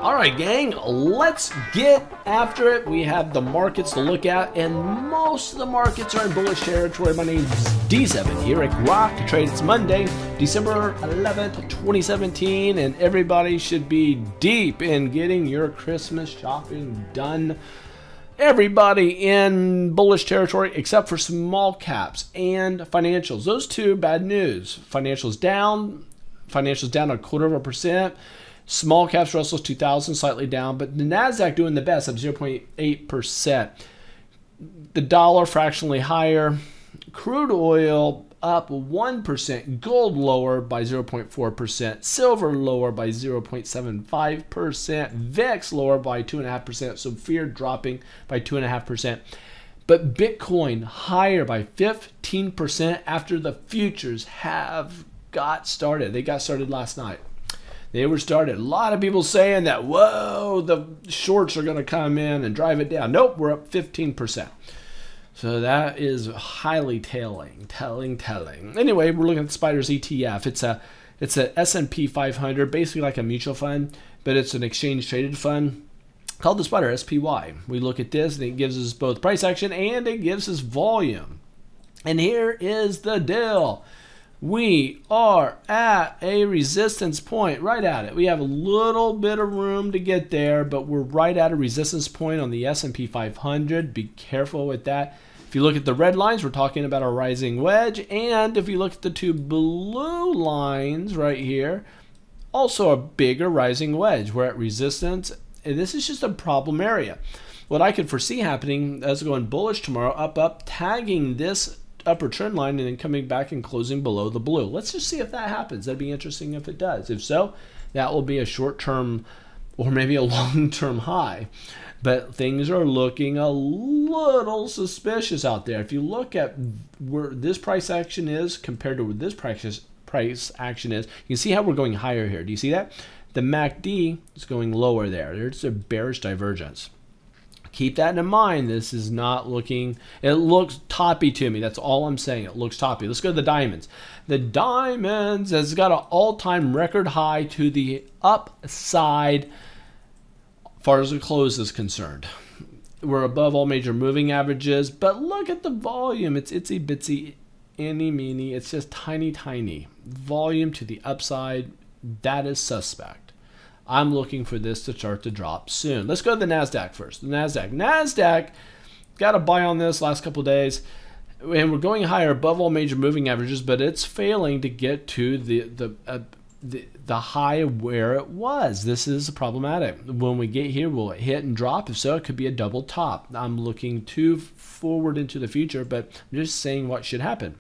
All right, gang, let's get after it. We have the markets to look at, and most of the markets are in bullish territory. My name's D7 here at Grok to trade. It's Monday, December 11th, 2017, and everybody should be deep in getting your Christmas shopping done. Everybody in bullish territory except for small caps and financials. Those two, bad news. Financials down a 0.25%. Small caps, Russell's 2000, slightly down, but the Nasdaq doing the best, up 0.8%. The dollar fractionally higher. Crude oil up 1%. Gold lower by 0.4%. Silver lower by 0.75%. VIX lower by 2.5%. So fear dropping by 2.5%. But Bitcoin higher by 15% after the futures have got started. They got started last night. They were started. A lot of people saying that, whoa, the shorts are going to come in and drive it down. Nope, we're up 15%. So that is highly telling. Anyway, we're looking at the Spiders ETF. It's a S&P 500, basically like a mutual fund, but it's an exchange traded fund called the Spider, SPY. We look at this and it gives us both price action and it gives us volume. And here is the deal. We are at a resistance point, right at it. We have a little bit of room to get there, but we're right at a resistance point on the S&P 500. Be careful with that. If you look at the red lines, we're talking about a rising wedge. And if you look at the two blue lines right here, also a bigger rising wedge. We're at resistance, and this is just a problem area. What I could foresee happening as going bullish tomorrow, up, tagging this upper trend line and then coming back and closing below the blue. Let's just see if that happens. That'd be interesting if it does. If so, that will be a short-term or maybe a long-term high. But things are looking a little suspicious out there. If you look at where this price action is compared to where this price action is, you can see how we're going higher here. Do you see that? The MACD is going lower there. There's a bearish divergence. Keep that in mind. This is not looking, it looks toppy to me. That's all I'm saying. It looks toppy. Let's go to the diamonds. The diamonds has got an all-time record high to the upside as far as the close is concerned. We're above all major moving averages, but look at the volume. It's itsy bitsy, any meeny. It's just tiny. Volume to the upside, that is suspect. I'm looking for this to start to drop soon. Let's go to the Nasdaq first. The Nasdaq got a buy on this last couple of days, and we're going higher above all major moving averages, but it's failing to get to the high where it was. This is problematic. When we get here, will it hit and drop? If so, it could be a double top. I'm looking too forward into the future, but I'm just saying what should happen.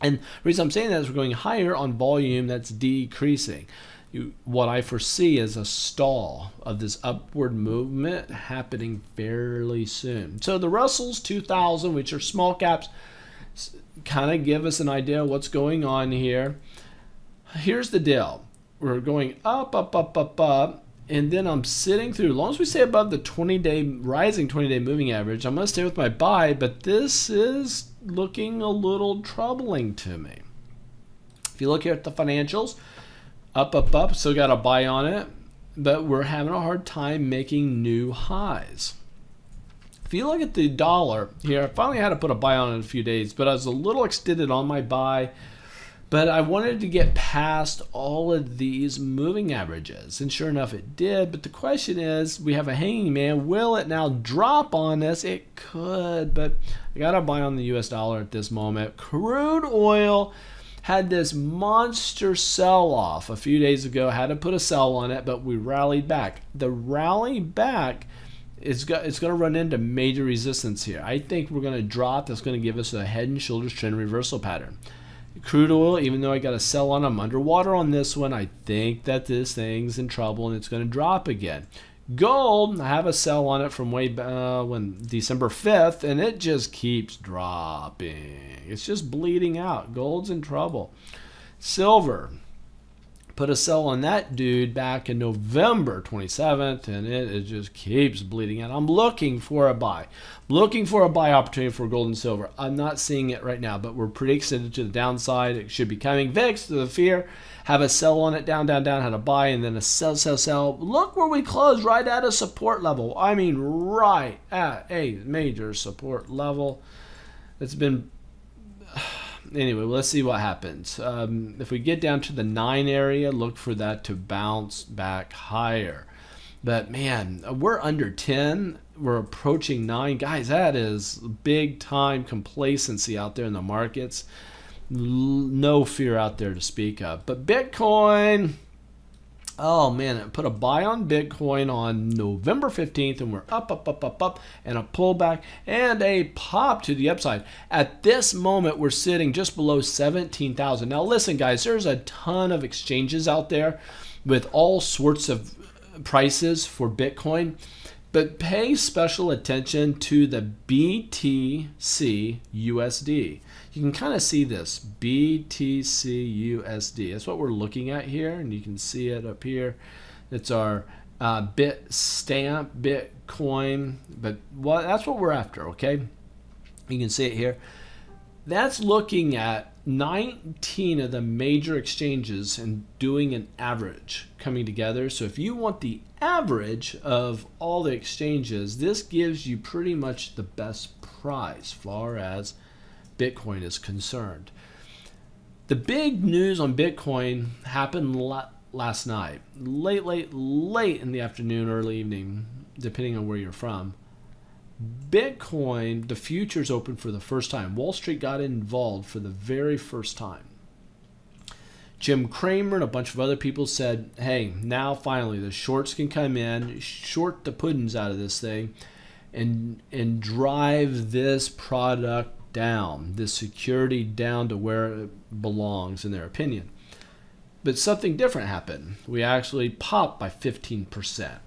And the reason I'm saying that is we're going higher on volume that's decreasing. What I foresee is a stall of this upward movement happening fairly soon. So the Russell's 2000, which are small caps, kind of give us an idea of what's going on here. Here's the deal. We're going up, and then I'm sitting through. As long as we stay above the 20-day rising 20-day moving average, I'm going to stay with my buy, but this is looking a little troubling to me. If you look here at the financials, up, still got a buy on it, but we're having a hard time making new highs. If you look at the dollar here, I finally had to put a buy on it in a few days, but I was a little extended on my buy, but I wanted to get past all of these moving averages, and sure enough it did. But the question is, we have a hanging man. Will it now drop on us? It could, but I got a buy on the US dollar at this moment. Crude oil had this monster sell-off a few days ago. Had to put a sell on it, but we rallied back. The rally back it's going to run into major resistance here. I think we're going to drop. That's going to give us a head and shoulders trend reversal pattern. Crude oil, even though I got a sell on, I'm underwater on this one. I think that this thing's in trouble and it's going to drop again. Gold, I have a sell on it from way when December 5th, and it just keeps dropping. It's just bleeding out. Gold's in trouble. Silver, Put a sell on that dude back in November 27th, and it just keeps bleeding out. I'm looking for a buy. Looking for a buy opportunity for gold and silver. I'm not seeing it right now, but we're pretty extended to the downside. It should be coming. VIX to the fear. Have a sell on it, down, down, down, had a buy, and then a sell, sell, sell. Look where we closed, right at a support level. I mean, right at a major support level. It's been... Anyway, let's see what happens. If we get down to the 9 area, look for that to bounce back higher. But man, we're under 10. We're approaching 9. Guys, that is big time complacency out there in the markets. No fear out there to speak of. But Bitcoin... Oh man, I put a buy on Bitcoin on November 15th, and we're up, up, up, up, up, and a pullback and a pop to the upside. At this moment, we're sitting just below 17,000. Now listen, guys, there's a ton of exchanges out there with all sorts of prices for Bitcoin, but pay special attention to the BTC USD. You can kind of see this, BTC USD. That's what we're looking at here, and you can see it up here. It's our bit stamp, Bitcoin, but that's what we're after, okay? You can see it here. That's looking at 19 of the major exchanges and doing an average coming together. So if you want the average of all the exchanges, this gives you pretty much the best price as far as Bitcoin is concerned. The big news on Bitcoin happened last night, late in the afternoon, early evening, depending on where you're from. Bitcoin, the futures opened for the first time. Wall Street got involved for the very first time. Jim Cramer and a bunch of other people said, hey, now finally the shorts can come in, short the puddings out of this thing, and drive this product down, this security down to where it belongs in their opinion. But something different happened. We actually popped by 15%.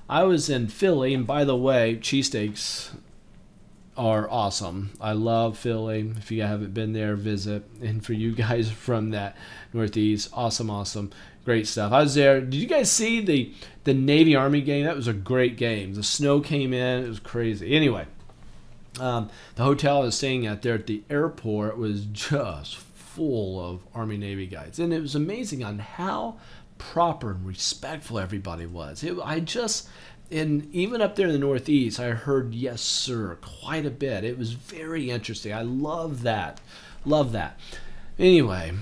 I was in Philly, and by the way, cheesesteaks are awesome. I love Philly. If you haven't been there, visit. And for you guys from that Northeast, awesome, great stuff. I was there. Did you guys see the Navy Army game? That was a great game. The snow came in. It was crazy. Anyway, the hotel I was staying at there at the airport was just full of Army Navy guys, and it was amazing on how proper and respectful everybody was. And even up there in the Northeast, I heard yes sir quite a bit. It was very interesting. I love that. Anyway,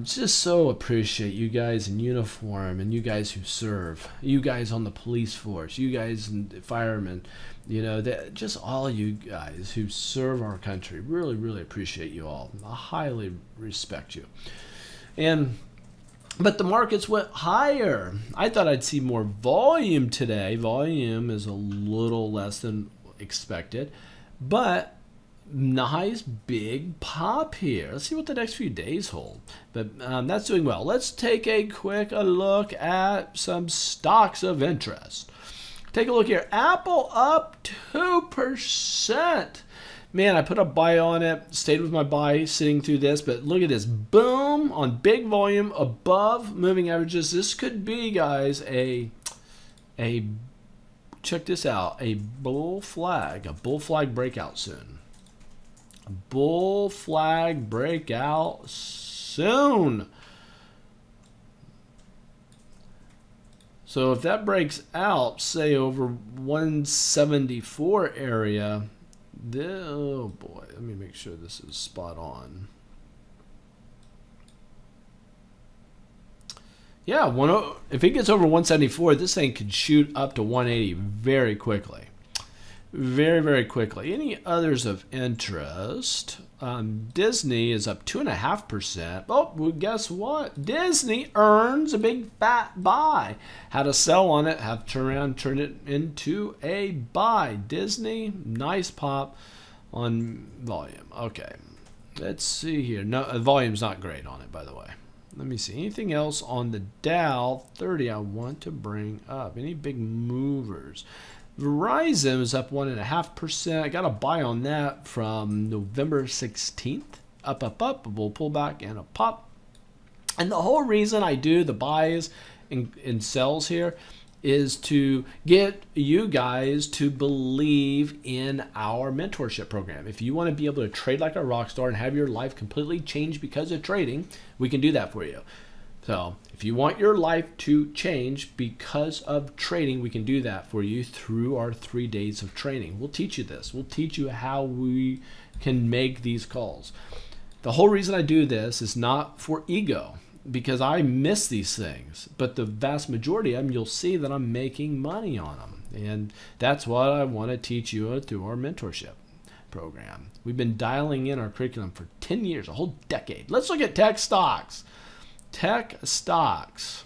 just so appreciate you guys in uniform and you guys who serve, you guys on the police force, you guys and firemen, you know, just all you guys who serve our country. Really appreciate you all. I highly respect you. But the markets went higher. I thought I'd see more volume today. Volume is a little less than expected, but nice big pop here. Let's see what the next few days hold. But that's doing well. Let's take a quick look at some stocks of interest. Take a look here. Apple up 2%. Man, I put a buy on it, stayed with my buy sitting through this, but look at this. Boom on big volume above moving averages. This could be, guys, check this out, a bull flag breakout soon. A bull flag breakout soon. So if that breaks out, say over 174 area, oh boy, let me make sure this is spot on. Yeah, if it gets over 174, this thing could shoot up to 180 very quickly. Very quickly. Any others of interest? Disney is up 2.5%. Oh, well, guess what? Disney earns a big fat buy. Had a sell on it, have to turn around, turn it into a buy. Disney, nice pop on volume. Okay, let's see here. No, volume's not great on it, by the way. Let me see. Anything else on the Dow 30 I want to bring up? Any big movers? Verizon is up 1.5%. I got a buy on that from November 16th. Up, a bull pullback and a pop. And the whole reason I do the buys and sells here is to get you guys to believe in our mentorship program. If you want to be able to trade like a rock star and have your life completely change because of trading, we can do that for you. So if you want your life to change because of trading, we can do that for you through our 3 days of training. We'll teach you this. We'll teach you how we can make these calls. The whole reason I do this is not for ego, because I miss these things, but the vast majority of them, you'll see that I'm making money on them. And that's what I want to teach you through our mentorship program. We've been dialing in our curriculum for 10 years, a whole decade. Let's look at tech stocks. Tech stocks.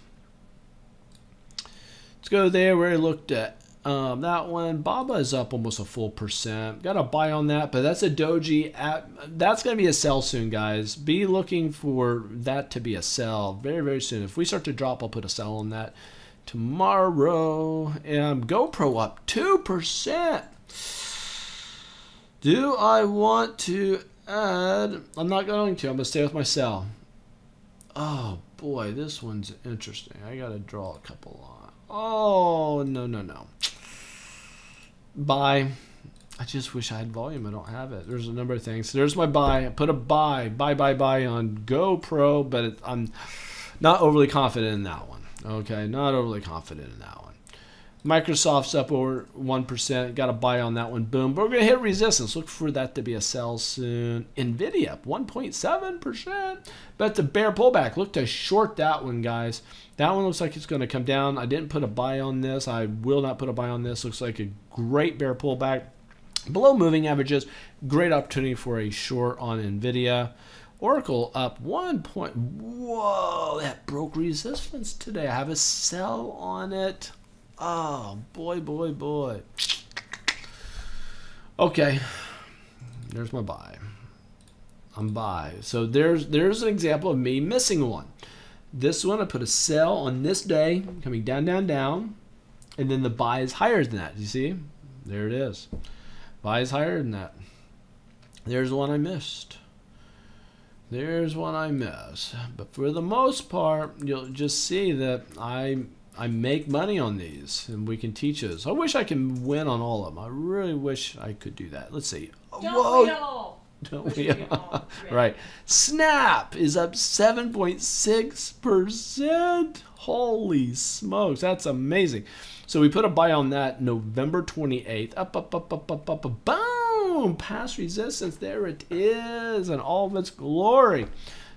Let's go there where I looked at that one. Baba is up almost a full %. Got a buy on that, but that's a doji. That's going to be a sell soon, guys. Be looking for that to be a sell very, very soon. If we start to drop, I'll put a sell on that tomorrow. And GoPro up 2%. Do I want to add? I'm not going to. I'm going to stay with my sell. Oh, boy, this one's interesting. I got to draw a couple on. Oh, no, no, no. Buy. I just wish I had volume. I don't have it. There's a number of things. There's my buy. I put a buy on GoPro, but I'm not overly confident in that one. Okay, not overly confident in that one. Microsoft's up over 1%. Got a buy on that one. Boom. But we're going to hit resistance. Look for that to be a sell soon. NVIDIA up 1.7%. But it's a bear pullback. Look to short that one, guys. That one looks like it's going to come down. I didn't put a buy on this. I will not put a buy on this. Looks like a great bear pullback. Below moving averages. Great opportunity for a short on NVIDIA. Oracle up 1 point. Whoa, that broke resistance today. I have a sell on it. Oh, boy, boy, boy. Okay. There's my buy. I'm buy. So there's an example of me missing one. This one, I put a sell on this day, coming down, down, down. And then the buy is higher than that. You see? There it is. Buy is higher than that. There's one I missed. There's one I missed. But for the most part, you'll just see that I make money on these, and we can teach us. I wish I could win on all of them. I really wish I could do that. Let's see. Whoa. Don't we all? Right. Snap is up 7.6%. Holy smokes. That's amazing. So we put a buy on that November 28th. Up, up, up, up, up, up, up. Boom. Past resistance. There it is in all of its glory.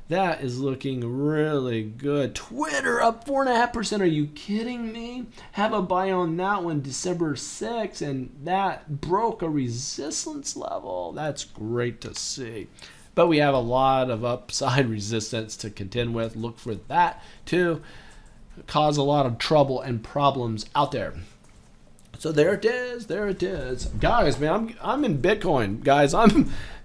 That is looking really good. Twitter up 4.5%. Are you kidding me? Have a buy on that one December 6th, and that broke a resistance level. That's great to see. But we have a lot of upside resistance to contend with. Look for that to cause a lot of trouble and problems out there. So there it is. There it is. Guys, man, I'm in Bitcoin. Guys,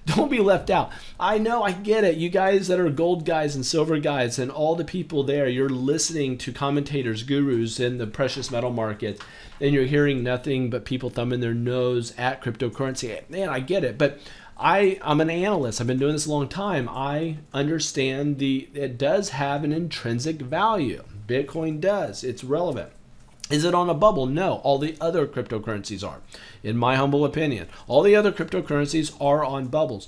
don't be left out. I know, I get it. You guys that are gold guys and silver guys and all the people there, you're listening to commentators, gurus in the precious metal market, and you're hearing nothing but people thumbing their nose at cryptocurrency. Man, I get it. But I'm an analyst. I've been doing this a long time. I understand it does have an intrinsic value. Bitcoin does. It's relevant. Is it on a bubble? No. All the other cryptocurrencies are, in my humble opinion. All the other cryptocurrencies are on bubbles.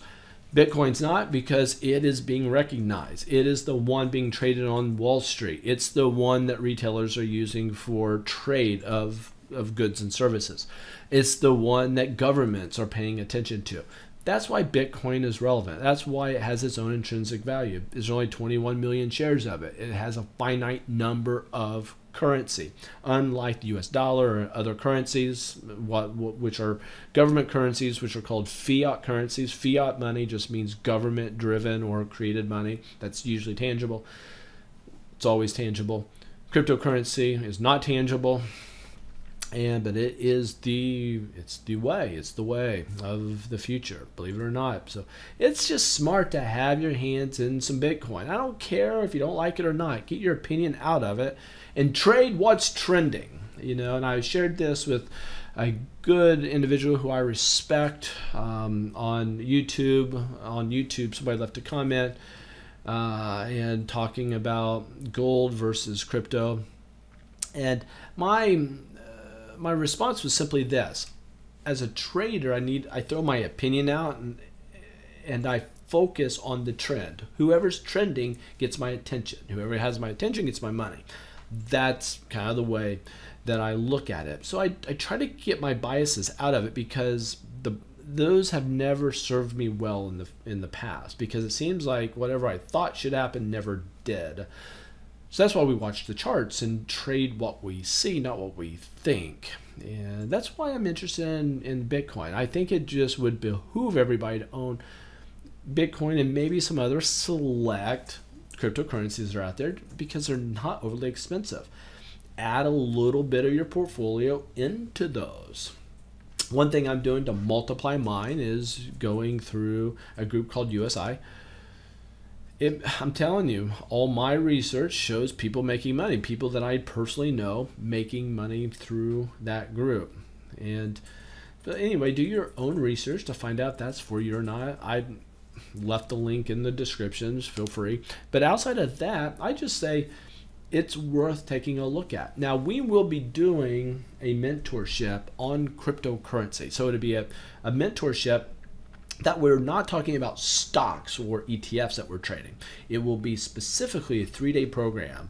Bitcoin's not, because it is being recognized. It is the one being traded on Wall Street. It's the one that retailers are using for trade of goods and services. It's the one that governments are paying attention to. That's why Bitcoin is relevant. That's why it has its own intrinsic value. There's only 21 million shares of it. It has a finite number of currency, unlike the US dollar or other currencies, which are government currencies, which are called fiat currencies. Fiat money just means government driven or created money. That's usually tangible. It's always tangible. Cryptocurrency is not tangible, but it is the way of the future, believe it or not. So it's just smart to have your hands in some Bitcoin. I don't care if you don't like it or not. Get your opinion out of it and trade what's trending. And I shared this with a good individual who I respect on YouTube. Somebody left a comment. and talking about gold versus crypto. And my response was simply this: as a trader, I throw my opinion out, and I focus on the trend. Whoever's trending gets my attention. Whoever has my attention gets my money. That's kind of the way that I look at it. So I try to get my biases out of it, because those have never served me well in the past, because it seems like whatever I thought should happen never did. So that's why we watch the charts and trade what we see, not what we think. And that's why I'm interested in Bitcoin. I think it just would behoove everybody to own Bitcoin and maybe some other select cryptocurrencies that are out there, because they're not overly expensive. Add a little bit of your portfolio into those. One thing I'm doing to multiply mine is going through a group called USI. I'm telling you, all my research shows people making money, people that I personally know making money through that group. But anyway, do your own research to find out if that's for you or not. I left the link in the descriptions, feel free. But outside of that, I just say it's worth taking a look at. Now, we will be doing a mentorship on cryptocurrency. So it'll be a mentorship that we're not talking about stocks or ETFs that we're trading. It will be specifically a 3-day program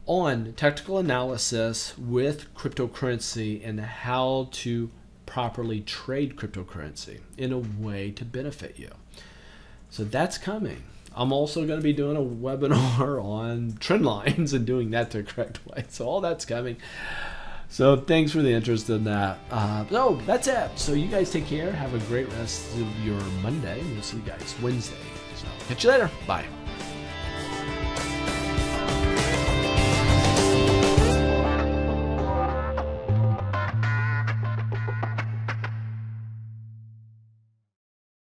on technical analysis with cryptocurrency and how to properly trade cryptocurrency in a way to benefit you. So that's coming. I'm also going to be doing a webinar on trend lines and doing that the correct way. So all that's coming. So thanks for the interest in that. So that's it. So you guys take care. Have a great rest of your Monday. We'll see you guys Wednesday. So catch you later. Bye.